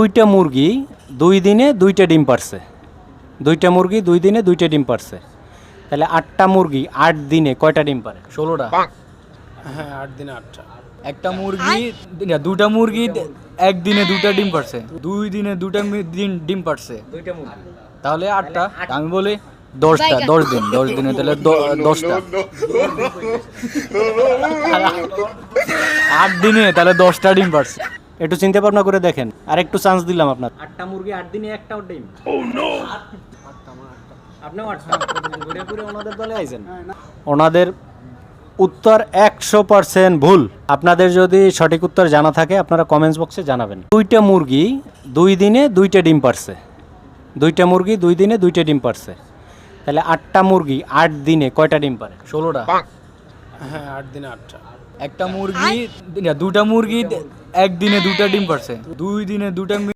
দুইটা মুরগি 2 দিনে 2টা ডিম পারছে। 2টা মুরগি 2 দিনে 2টা ডিম পারছে। তাহলে 8টা মুরগি 8 দিনে কয়টা ডিম পারে? 16টা। হ্যাঁ 8 দিনে 8টা। একটা মুরগি দুটা মুরগি একদিনে 2টা ডিম পারছে, 2 দিনে 2টা ডিম পারছে, 2টা মুরগি। তাহলে 8টা। আমি বলি 10টা, 10 দিনে তাহলে 10টা। 8 দিনে তাহলে 10টা ডিম পারছে। একটু চিন্তা ভাবনা করে দেখেন, আর একটু চান্স দিলাম আপনার। 8টা মুরগি 8 দিনে একটাও ডিম। আপনিও 8টা ঘুরে ঘুরে ওনাদের দলে আইছেন। ওনাদের উত্তর 100% ভুল। আপনাদের যদি সঠিক উত্তর জানা থাকে আপনারা কমেন্টস বক্সে জানাবেন। 2টা মুরগি 2 দিনে 2টা ডিম পারছে। 2টা মুরগি 2 দিনে 2টা ডিম পারছে। তাহলে 8টা মুরগি 8 দিনে কয়টা ডিম পারে? 16টা। হ্যাঁ 8 দিনে 8টা। একটা মুরগি দুটা মুরগি একদিনে 2টা ডিম পারছে, 2 দিনে 2টা